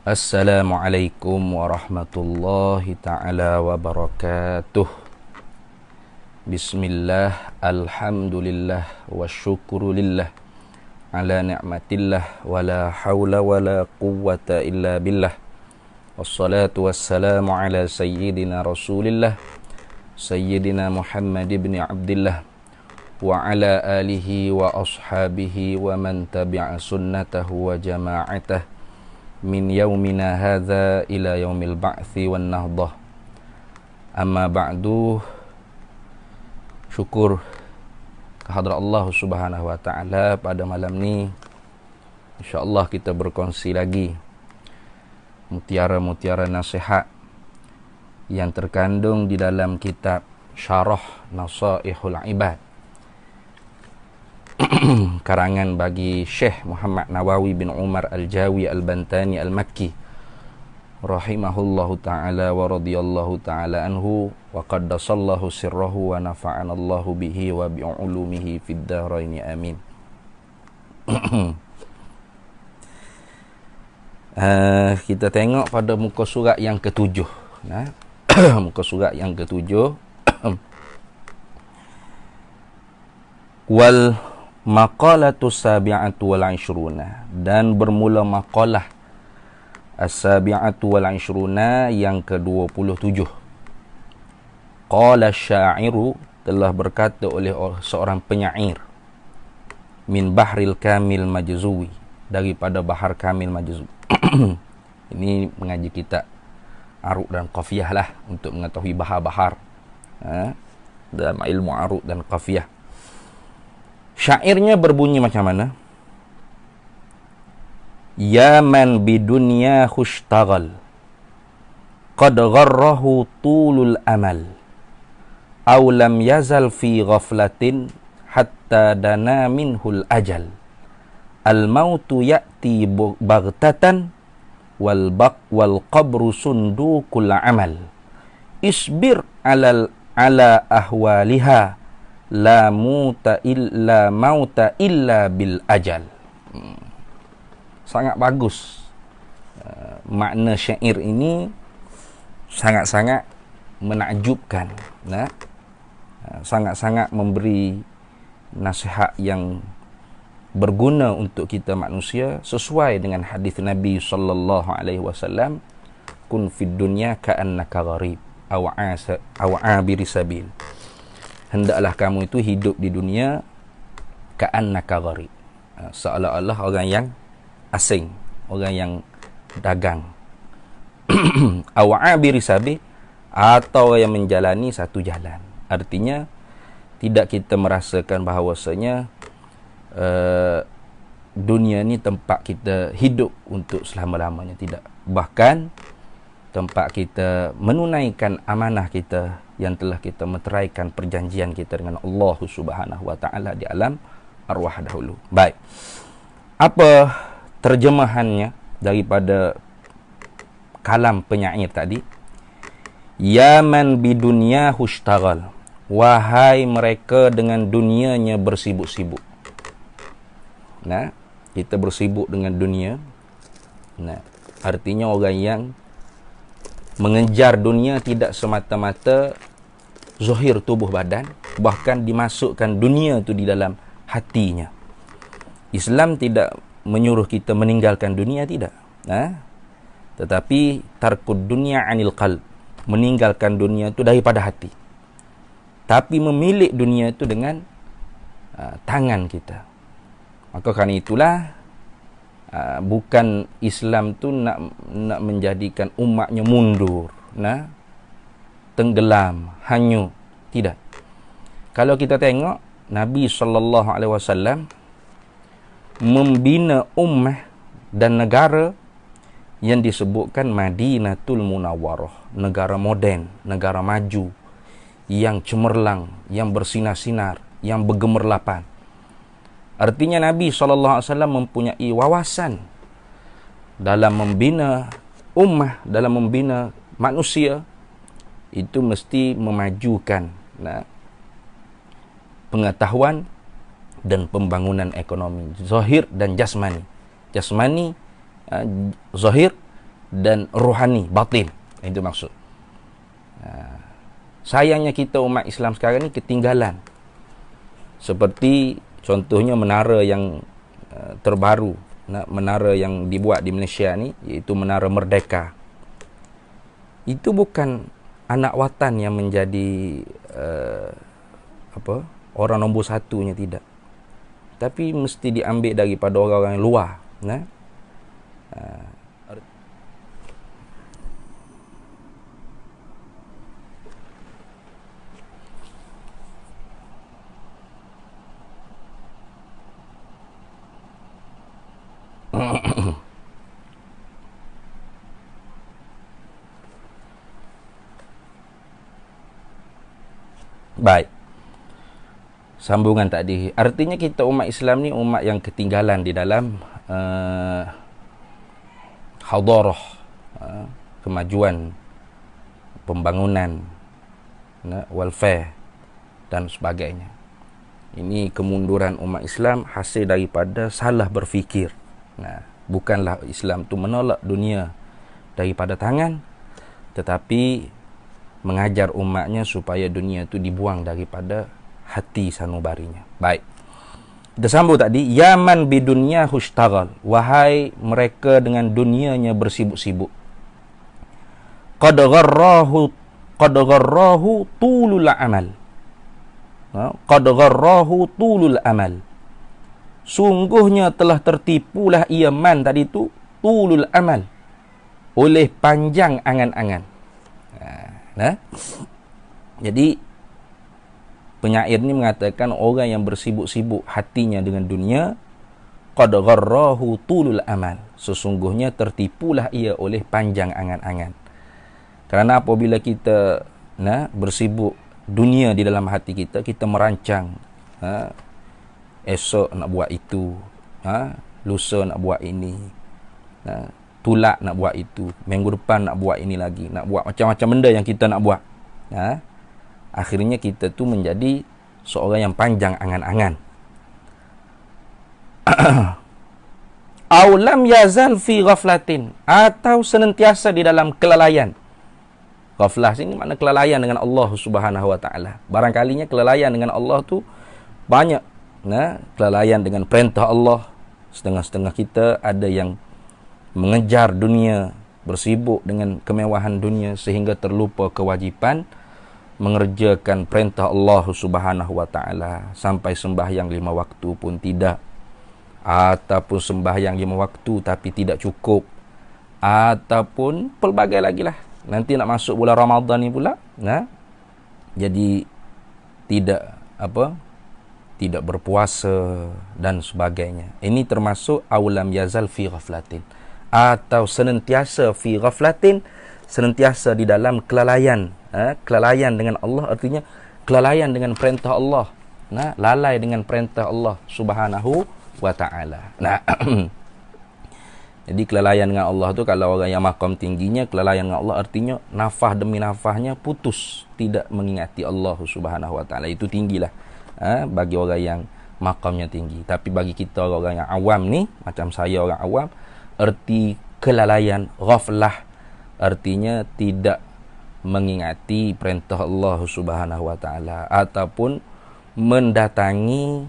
Assalamualaikum warahmatullahi ta'ala wabarakatuh. Bismillah, alhamdulillah, wa syukurulillah ala ni'matillah, wa la hawla wa la quwwata illa billah. Wassalatu wassalamu ala sayyidina rasulillah, sayyidina Muhammad ibn Abdillah, wa ala alihi wa ashabihi wa man tabi'a sunnatahu wa jama'atah min yaumina hadha ila yaumil ba'thi wan nahdah. Amma ba'du. Syukur kehadrat Allah Subhanahu wa taala, pada malam ni insya-Allah kita berkongsi lagi mutiara-mutiara nasihat yang terkandung di dalam kitab Syarah Nasaihul Ibad, karangan bagi Syekh Muhammad Nawawi bin Umar Al-Jawi Al-Bantani Al-Makki rahimahullahu ta'ala wa radiyallahu ta'ala anhu wa qaddasallahu sirrahu wa nafa'anallahu bihi wa bi'ulumihi fid daraini amin. Kita tengok pada muka surat yang ketujuh. Muka surat yang ketujuh. Wal maqalatu sabi'atu wal 'ishruna, dan bermula maqalah as-sabi'atu wal 'ishruna yang ke-27. Qala syairu, telah berkata oleh seorang penyair, min bahril kamil majzuwi, daripada bahar kamil majzuwi. Ini mengaji kitab arud dan qafiyah lah, untuk mengetahui bahar-bahar dalam ilmu arud dan qafiyah. Syairnya berbunyi macam mana? Ya man bidunya khushtagal, qad gharrahu tulul amal, aw lam yazal fi ghaflatin hatta dana minhul ajal. Al mautu ya'ti baghtatan wal qabru sundukul amal. Isbir ala ahwaliha, la mauta illa bil ajal. Sangat bagus. Makna syair ini sangat-sangat menakjubkan. Sangat-sangat memberi nasihat yang berguna untuk kita manusia, sesuai dengan hadis Nabi sallallahu alaihi wasallam, kun fid dunya ka'annaka gharib aw abiri sabil. Hendaklah kamu itu hidup di dunia ka'annaka gharib, seolah-olah orang yang asing, orang yang dagang. Aw abiri sabil, atau yang menjalani satu jalan. Artinya tidak kita merasakan bahawasanya dunia ni tempat kita hidup untuk selama-lamanya. Tidak. Bahkan tempat kita menunaikan amanah kita yang telah kita meteraikan perjanjian kita dengan Allah Subhanahu wa taala di alam arwah dahulu. Baik. Apa terjemahannya daripada kalam penyair tadi? Ya man bidunya hushtagal, wahai mereka dengan dunianya bersibuk-sibuk. Kita bersibuk dengan dunia. Artinya orang yang mengejar dunia tidak semata-mata zahir tubuh badan, bahkan dimasukkan dunia itu di dalam hatinya. Islam tidak menyuruh kita meninggalkan dunia, tidak. Tetapi tarkud dunia anil qalb, meninggalkan dunia itu daripada hati. Tapi memilih dunia itu dengan tangan kita. Maka kerana itulah bukan Islam tu nak menjadikan umatnya mundur, tenggelam, hanyut. Tidak. Kalau kita tengok Nabi SAW membina ummah dan negara yang disebutkan Madinatul Munawwarah, negara moden, negara maju, yang cemerlang, yang bersinar-sinar, yang bergemerlapan. Artinya Nabi SAW mempunyai wawasan dalam membina ummah, dalam membina manusia. Itu mesti memajukan pengetahuan, dan pembangunan ekonomi, zahir dan jasmani. Jasmani, zahir, dan rohani, batin. Itu maksud. Sayangnya kita umat Islam sekarang ni ketinggalan. Seperti contohnya menara yang terbaru, menara yang dibuat di Malaysia ni, iaitu Menara Merdeka. Itu bukan anak watan yang menjadi orang nombor satunya, tidak. Tapi mesti diambil daripada orang-orang yang luar. Baik. Sambungan tadi. Artinya kita umat Islam ni umat yang ketinggalan di dalam hadarah, kemajuan, pembangunan, welfare dan sebagainya. Ini kemunduran umat Islam hasil daripada salah berfikir. Bukanlah Islam tu menolak dunia daripada tangan, tetapi mengajar umatnya supaya dunia tu dibuang daripada hati sanubarinya. Baik. Kita sambung tadi, Yaman bidunya hushtagal. Wahai mereka dengan dunianya bersibuk-sibuk. Qad gharrahu tulul amal. Qad gharrahu tulul amal. Sungguhnya telah tertipulah ia man tadi tu, tulul amal, oleh panjang angan-angan. Jadi penyair ni mengatakan orang yang bersibuk-sibuk hatinya dengan dunia, qad gharrahu tulul amal, sesungguhnya tertipulah ia oleh panjang angan-angan. Kerana apabila kita bersibuk dunia di dalam hati kita, kita merancang, esok nak buat itu, lusa nak buat ini, tulak nak buat itu, minggu depan nak buat ini lagi, nak buat macam-macam benda yang kita nak buat. Akhirnya kita tu menjadi seorang yang panjang angan-angan. Aw lam yazal fi ghaflatin, atau senantiasa di dalam kelalaian. Ghaflah sini makna kelalaian dengan Allah Subhanahu wa taala. Barangkalinya kelalaian dengan Allah tu banyak. Kelalaian dengan perintah Allah. Setengah-setengah kita ada yang mengejar dunia, bersibuk dengan kemewahan dunia sehingga terlupa kewajipan mengerjakan perintah Allah Subhanahu wa taala, sampai sembahyang 5 waktu pun tidak, ataupun sembahyang 5 waktu tapi tidak cukup, ataupun pelbagai lagi lah. Nanti nak masuk bulan Ramadan ni pula, jadi tidak berpuasa dan sebagainya. Ini termasuk aulam yazal fi ghaflatin, atau senantiasa fi ghaflatin, senantiasa di dalam kelalaian. Kelalaian dengan Allah artinya kelalaian dengan perintah Allah, lalai dengan perintah Allah Subhanahu wa taala. Jadi kelalaian dengan Allah tu, kalau orang yang makam tingginya, kelalaian dengan Allah artinya nafah demi nafahnya putus, tidak mengingati Allah Subhanahu wa taala. Itu tinggilah bagi orang yang makamnya tinggi. Tapi bagi kita orang yang awam ni, macam saya orang awam, erti kelalaian, ghaflah, artinya tidak mengingati perintah Allah Subhanahu wa taala, ataupun mendatangi,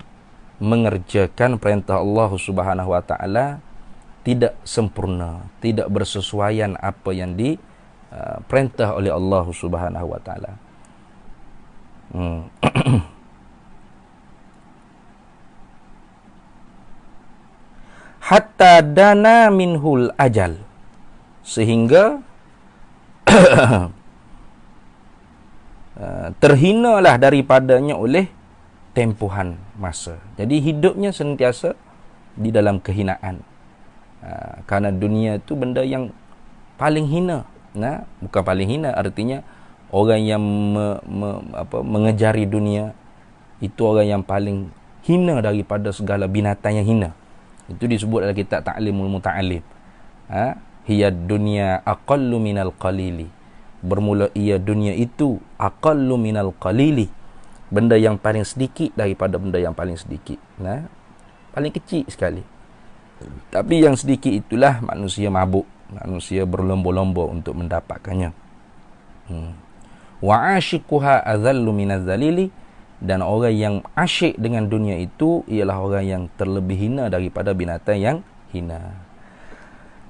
mengerjakan perintah Allah Subhanahu wa taala tidak sempurna, tidak bersesuaian apa yang diperintah oleh Allah Subhanahu wa taala. Hatta dana minhul ajal, sehingga terhinalah daripadanya oleh tempohan masa. Jadi hidupnya sentiasa di dalam kehinaan. Karena dunia itu benda yang paling hina. Bukan paling hina, artinya orang yang mengejari dunia itu orang yang paling hina daripada segala binatang yang hina. Itu disebut dalam kitab Ta'limul Muta'alim. Hiya dunya aqallu minal qalili. Bermula ia dunia itu aqallu minal qalili, benda yang paling sedikit daripada benda yang paling sedikit. Paling kecil sekali. Tapi yang sedikit itulah manusia mabuk, manusia berlomba-lomba untuk mendapatkannya. Wa ashiquha adhallu minaz zalili, dan orang yang asyik dengan dunia itu ialah orang yang terlebih hina daripada binatang yang hina.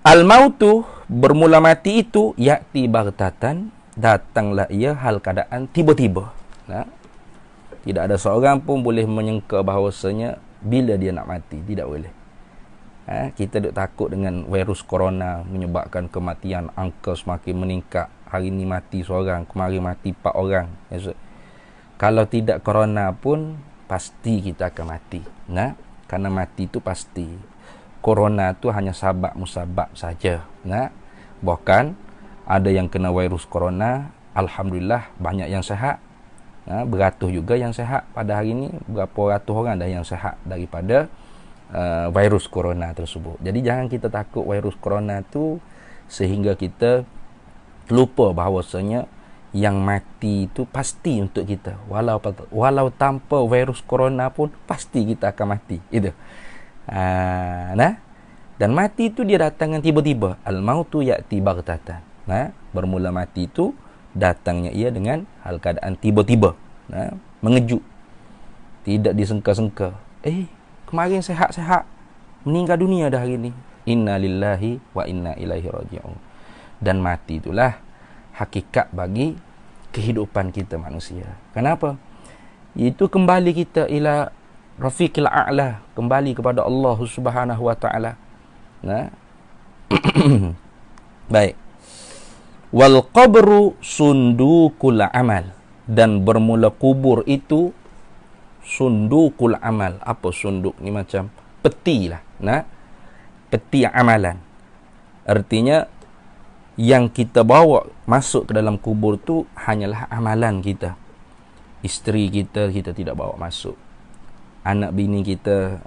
Al-mautu, bermula mati itu, ya'ti baghtatan, datanglah ia hal keadaan tiba-tiba. Tidak ada seorang pun boleh menyangka bahawasanya bila dia nak mati, tidak boleh. Kita duk takut dengan virus corona menyebabkan kematian, angka semakin meningkat. Hari ni mati seorang, kemarin mati 4 orang. Kalau tidak corona pun pasti kita akan mati. Karena mati itu pasti. Corona tu hanya sabab musabab saja. Bahkan ada yang kena virus corona, alhamdulillah banyak yang sihat. Beratus juga yang sihat pada hari ini. Berapa ratus orang dah yang sihat daripada virus corona tersebut. Jadi jangan kita takut virus corona tu sehingga kita lupa bahawasanya yang mati itu pasti untuk kita. Walau tanpa virus corona pun pasti kita akan mati. Itu. Dan mati itu dia datang tiba-tiba. Al-mautu ya'ti baghtatan. Bermula mati itu datangnya ia dengan hal keadaan tiba-tiba. Mengejut. Tidak disengka-sengka. Kemarin sehat-sehat, meninggal dunia dah hari ni. Inna lillahi wa inna ilaihi raji'un. Dan mati itulah hakikat bagi kehidupan kita manusia. Kenapa? Itu kembali kita ila Rafiqil A'la, kembali kepada Allah Subhanahu wa taala. Baik. Wal qabru sundukul amal, dan bermula kubur itu sundukul amal. Apa sunduk ni? Macam peti lah. Peti amalan. Artinya yang kita bawa masuk ke dalam kubur tu hanyalah amalan kita. Isteri kita tidak bawa masuk. Anak bini kita,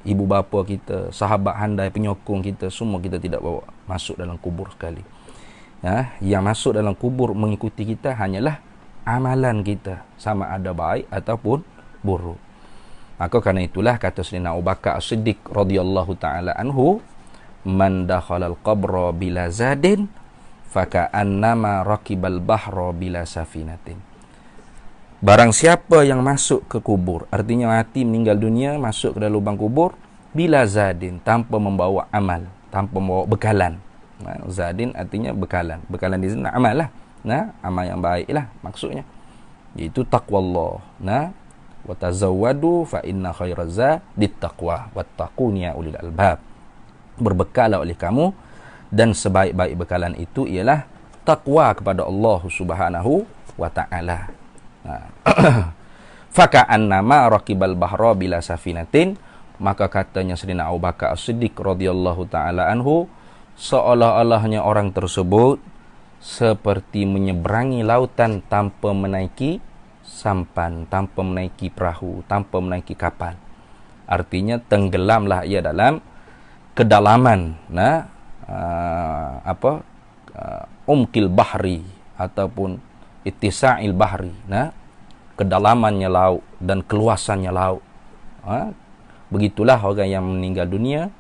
ibu bapa kita, sahabat handai penyokong kita, semua kita tidak bawa masuk dalam kubur sekali. Yang masuk dalam kubur mengikuti kita hanyalah amalan kita, sama ada baik ataupun buruk. Maka kerana itulah kata Sayyidina Abu Bakar As-Siddiq radhiyallahu taala anhu, man dakhalal qabra bila zadin faka'annama raqibal bahra bila safinatin. Barang siapa yang masuk ke kubur, artinya mati, meninggal dunia, masuk ke dalam lubang kubur bila zadin, tanpa membawa amal, tanpa membawa bekalan. Zadin artinya bekalan. Bekalan di sini amal lah. Amal yang baik lah maksudnya. Iaitu taqwallah. Wa tazawwadu fa inna khairaz zadit taqwa wattaquni ya ulil albab. Berbekallah oleh kamu, dan sebaik-baik bekalan itu ialah takwa kepada Allah Subhanahu wa taala. Faka'annama raqibal bahra bila safinatin, maka katanya Sayyidina Abu Bakar As-Siddiq radhiyallahu taala anhu, seolah-olahnya orang tersebut seperti menyeberangi lautan tanpa menaiki sampan, tanpa menaiki perahu, tanpa menaiki kapal. Artinya tenggelamlah ia dalam kedalaman umkil bahri ataupun ittisa'il bahri, kedalamannya laut dan keluasannya laut. Begitulah orang yang meninggal dunia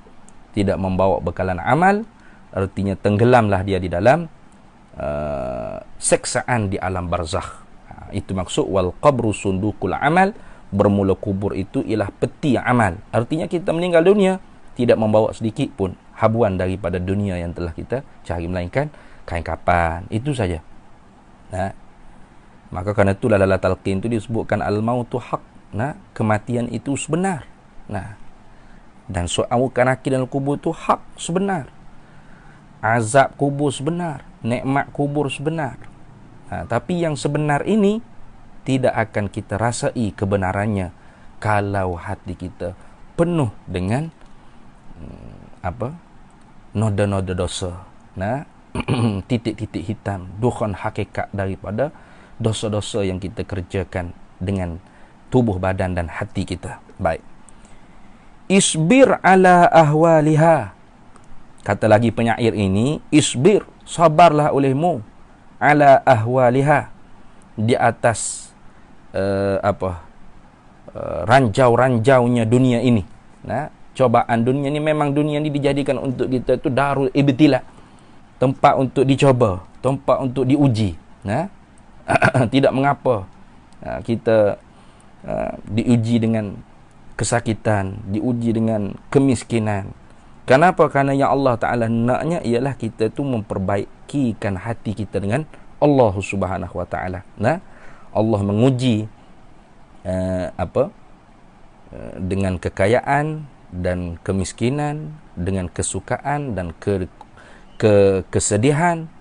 tidak membawa bekalan amal, artinya tenggelamlah dia di dalam seksaan di alam barzakh. Itu maksud wal qabru sundukul amal, bermula kubur itu ialah peti amal. Artinya kita meninggal dunia tidak membawa sedikit pun habuan daripada dunia yang telah kita cari, melainkan kain kapan. Itu saja. Maka kerana itulah dalam talqin itu disebutkan al-mautu haq. Kematian itu sebenar. Dan soal nakir dalam kubur itu hak, sebenar. Azab kubur sebenar, nikmat kubur sebenar. Tapi yang sebenar ini tidak akan kita rasai kebenarannya kalau hati kita penuh dengan noda-noda dosa, titik-titik hitam, dukhan hakikat daripada dosa-dosa yang kita kerjakan dengan tubuh badan dan hati kita. Baik. Isbir ala ahwaliha. Kata lagi penyair ini, isbir, sabarlah olehmu, ala ahwaliha, di atas ranjau-ranjaunya dunia ini. Nah, cobaan dunia ni, memang dunia ni dijadikan untuk kita tu darul ibtila, tempat untuk dicoba, tempat untuk diuji. Nah, tidak mengapa kita diuji dengan kesakitan, diuji dengan kemiskinan. Kenapa? Kerana yang Allah Ta'ala naknya ialah kita tu memperbaikikan hati kita dengan Allah Subhanahu Wa Ta'ala. Nah, Allah menguji dengan kekayaan dan kemiskinan, dengan kesukaan dan kesedihan,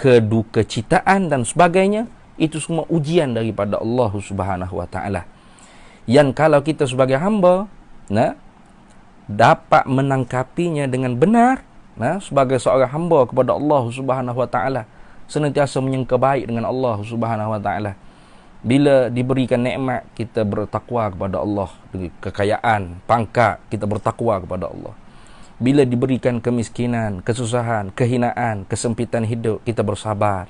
kedukecitaan dan sebagainya. Itu semua ujian daripada Allah Subhanahu Wa Ta'ala, yang kalau kita sebagai hamba dapat menangkapinya dengan benar, sebagai seorang hamba kepada Allah Subhanahu Wa Ta'ala, senantiasa menyangka baik dengan Allah Subhanahu Wa Ta'ala. Bila diberikan nikmat, kita bertakwa kepada Allah. Kekayaan, pangkat, kita bertakwa kepada Allah. Bila diberikan kemiskinan, kesusahan, kehinaan, kesempitan hidup, kita bersabar.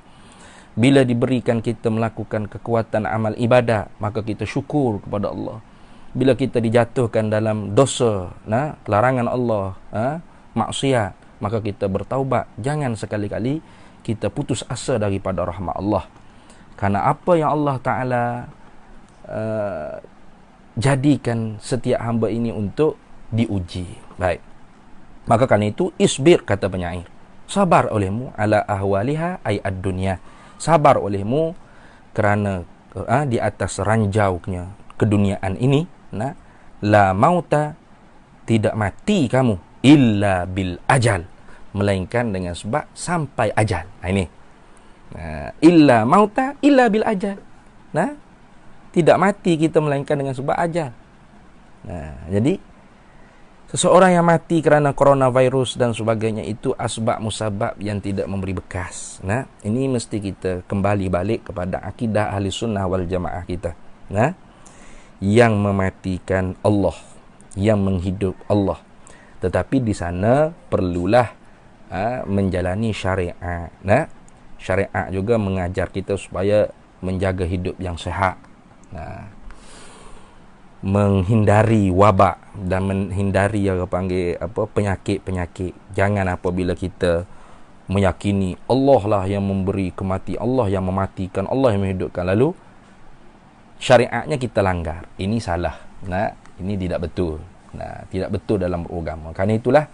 Bila diberikan kita melakukan kekuatan amal ibadah, maka kita syukur kepada Allah. Bila kita dijatuhkan dalam dosa, larangan Allah, maksiat, maka kita bertaubat. Jangan sekali-kali kita putus asa daripada rahmat Allah. Kerana apa yang Allah Ta'ala jadikan setiap hamba ini untuk diuji. Baik. Maka kerana itu, isbir, kata penyair, sabar olehmu ala ahwaliha ay ad-dunya. Sabar olehmu kerana di atas ranjaunya keduniaan ini. La mauta, tidak mati kamu, illa bil ajal, melainkan dengan sebab sampai ajal. Ini illa mauta illa bil ajal. Tidak mati kita melainkan dengan sebab ajal. Jadi seseorang yang mati kerana coronavirus dan sebagainya, itu asbab musabab yang tidak memberi bekas. Ini mesti kita kembali balik kepada akidah ahli sunnah wal jamaah kita. Yang mematikan Allah, yang menghidup Allah. Tetapi di sana perlulah menjalani syariat. Syariat juga mengajar kita supaya menjaga hidup yang sihat, menghindari wabak dan menghindari yang panggil penyakit-penyakit. Jangan apabila kita meyakini Allah lah yang memberi kematian, Allah yang mematikan, Allah yang menghidupkan, lalu syariatnya kita langgar. Ini salah. Ini tidak betul. Tidak betul dalam beragama. Karena itulah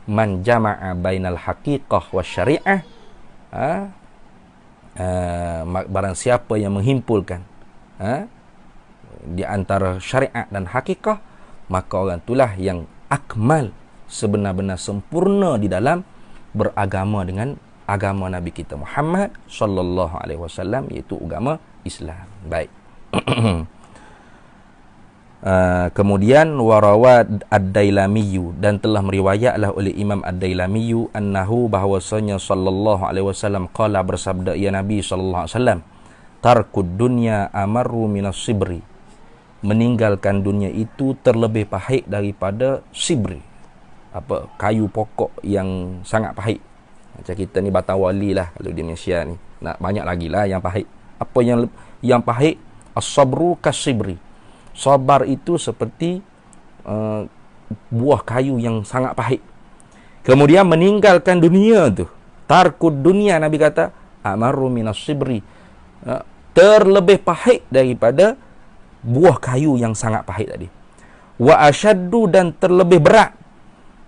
man jama'a bainal haqiqah wasyari'ah, barang siapa yang menghimpulkan di antara syariat dan hakikah, maka orang itulah yang akmal, sebenar-benar sempurna di dalam beragama dengan agama Nabi kita Muhammad sallallahu alaihi wasallam, iaitu agama Islam. Baik. Kemudian warawad ad-Dailamiyu, dan telah meriwayatlah oleh Imam ad-Dailamiyu annahu, bahwasanya sallallahu alaihi wasallam qala, bersabda ya Nabi sallallahu alaihi wasallam, tarkud dunya amaru minas sibri, meninggalkan dunia itu terlebih pahit daripada sibri. Kayu pokok yang sangat pahit. Macam kita ni batang wali lah kalau di Malaysia ni. Banyak lagi lah yang pahit. Apa yang pahit? As-sabru kas-sibri. Sabar itu seperti buah kayu yang sangat pahit. Kemudian meninggalkan dunia tu, tarkud dunia, Nabi kata amaru minas sibri, terlebih pahit daripada buah kayu yang sangat pahit tadi. Wa asyaddu, dan terlebih berat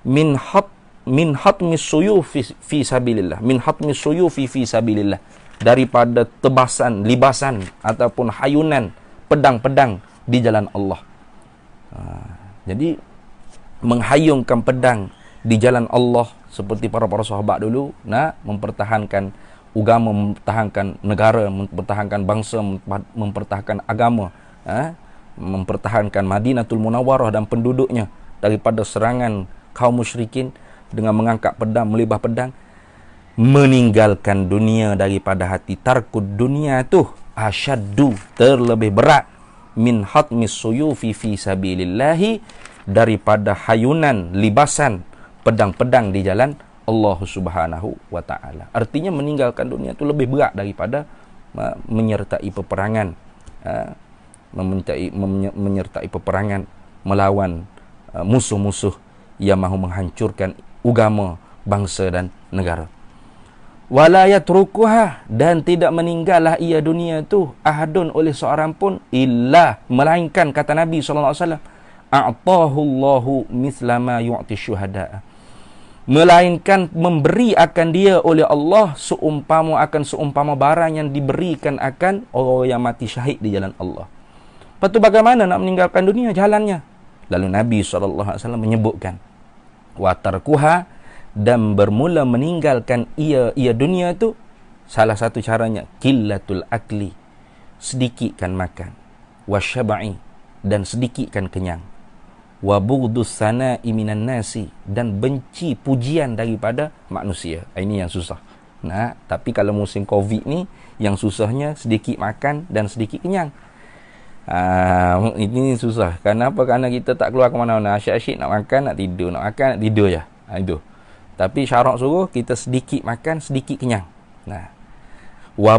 min hatmis suyufi fi sabilillah, min hatmis suyufi fi sabilillah, daripada tebasan, libasan ataupun hayunan pedang-pedang di jalan Allah. Jadi menghayungkan pedang di jalan Allah seperti para sahabat dulu, mempertahankan agama, mempertahankan negara, mempertahankan bangsa, mempertahankan agama, mempertahankan Madinatul Munawwarah dan penduduknya daripada serangan kaum musyrikin dengan mengangkat pedang, melibah pedang, meninggalkan dunia daripada hati. Tarkud dunia tu asyaddu, terlebih berat, min hatmis suyufi fi sabilillahi, daripada hayunan, libasan, pedang-pedang di jalan Allah Subhanahu wa ta'ala. Artinya meninggalkan dunia itu lebih berat daripada menyertai peperangan menyertai peperangan melawan musuh-musuh yang mahu menghancurkan agama, bangsa dan negara. Wala yatrukuha, dan tidak meninggallah ia dunia tu ahadun oleh seorang pun illa, melainkan kata Nabi sallallahu alaihi wasallam, a'tahu Allahu mithla ma yu'ti syuhada, melainkan memberi akan dia oleh Allah seumpama barang yang diberikan akan orang yang mati syahid di jalan Allah. Lepas tu bagaimana nak meninggalkan dunia jalannya? Lalu Nabi SAW menyebutkan, wa tarkuha, dan bermula meninggalkan ia dunia tu, salah satu caranya qillatul akli, sedikitkan makan, wasyaba'i, dan sedikitkan kenyang, wa bughdus sana'i minan nasi, dan benci pujian daripada manusia. Ini yang susah. Nah, tapi kalau musim Covid ni, yang susahnya sedikit makan dan sedikit kenyang. Ini susah. Kenapa? Kerana kita tak keluar ke mana-mana. Asyik-asyik nak makan, nak tidur, nak makan, nak tidur je. Itu. Tapi syarak suruh kita sedikit makan, sedikit kenyang. Nah, wa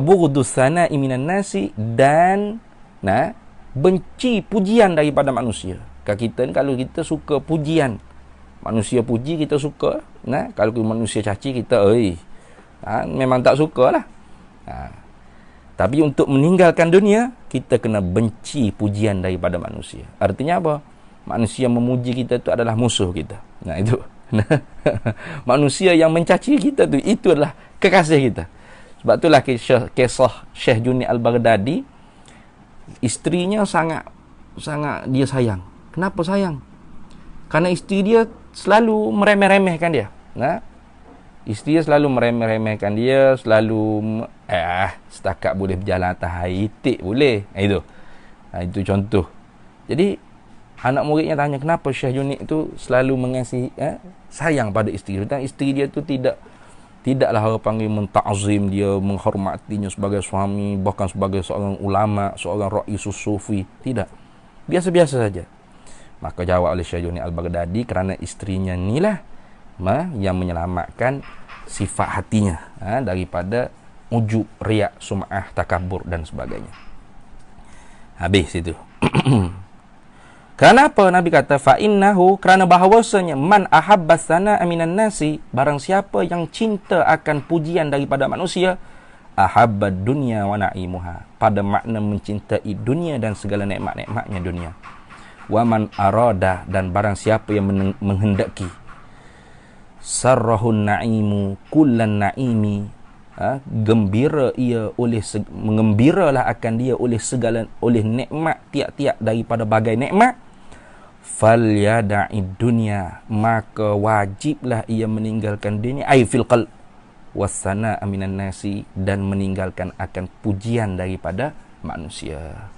bughdus sana'i minan nasi, dan benci pujian daripada manusia. Kalau kita suka pujian, manusia puji kita suka. Kalau manusia caci kita memang tak suka lah. Tapi untuk meninggalkan dunia, kita kena benci pujian daripada manusia. Artinya apa? Manusia memuji kita tu adalah musuh kita. Itu. Manusia yang mencaci kita tu, itu adalah kekasih kita. Sebab itulah kisah Syekh Junid Al-Baghdadi, isterinya sangat dia sayang. Kenapa sayang? Kerana isteri dia selalu meremeh-remehkan dia. Isteri dia selalu meremeh-remehkan dia, selalu setakat boleh berjalan atas air itik boleh. Itu contoh. Jadi anak muridnya tanya, kenapa Syekh Junid tu selalu mengasihi, sayang pada isteri. Dan isteri dia tu tidaklah orang panggil menta'zim dia, menghormatinya sebagai suami, bahkan sebagai seorang ulama, seorang ra'isus sufi. Tidak. Biasa-biasa saja. Maka jawab oleh Syekh Junid Al-Baghdadi, kerana isterinya inilah yang menyelamatkan sifat hatinya daripada ujub, riak, sum'ah, takabur dan sebagainya. Habis itu. Kenapa Nabi kata fa'innahu, kerana bahawasanya man ahabbas sana'a minan nasi, barang siapa yang cinta akan pujian daripada manusia, ahabbad dunya wa na'imuha, pada makna mencintai dunia dan segala nikmat-nikmatnya dunia. Wa man arada, dan barang siapa yang menghendaki, sarrahun na'imu kullan na'imi, mengembiralah akan dia oleh nikmat tiap-tiap daripada bagai nikmat, falyada'id dunya, maka wajiblah ia meninggalkan dunia, ai fil qalb wasana minan nasi, dan meninggalkan akan pujian daripada manusia.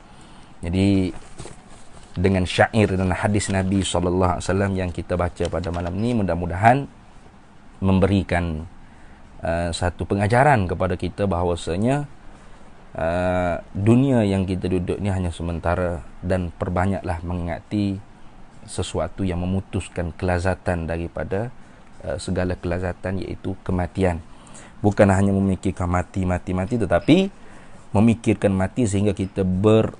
Jadi dengan syair dan hadis Nabi SAW yang kita baca pada malam ni, mudah-mudahan memberikan satu pengajaran kepada kita bahawasanya dunia yang kita duduk ni hanya sementara, dan perbanyaklah mengingati sesuatu yang memutuskan kelazatan daripada segala kelazatan, iaitu kematian. Bukan hanya memikirkan mati, tetapi memikirkan mati sehingga kita berbangkit,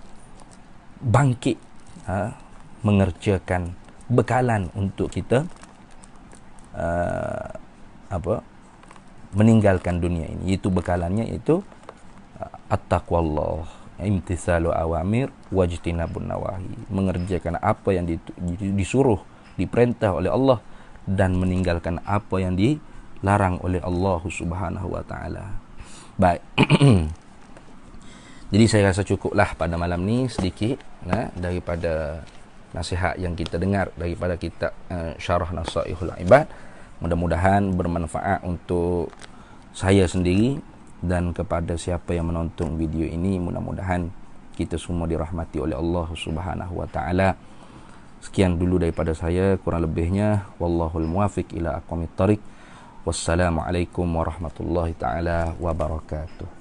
mengerjakan bekalan untuk kita meninggalkan dunia ini. Itu bekalannya, itu at-taqwallah, imtithalu awamir wajtinabun nawahi, mengerjakan apa yang disuruh, diperintah oleh Allah, dan meninggalkan apa yang dilarang oleh Allah Subhanahu wa taala. Baik. Jadi saya rasa cukuplah pada malam ni sedikit daripada nasihat yang kita dengar daripada kitab Syarah Nasaihul Ibad. Mudah-mudahan bermanfaat untuk saya sendiri dan kepada siapa yang menonton video ini. Mudah-mudahan kita semua dirahmati oleh Allah Subhanahu wa taala. Sekian dulu daripada saya, kurang lebihnya wallahul muwafiq ila aqwamit thariq. Wassalamualaikum warahmatullahi taala wabarakatuh.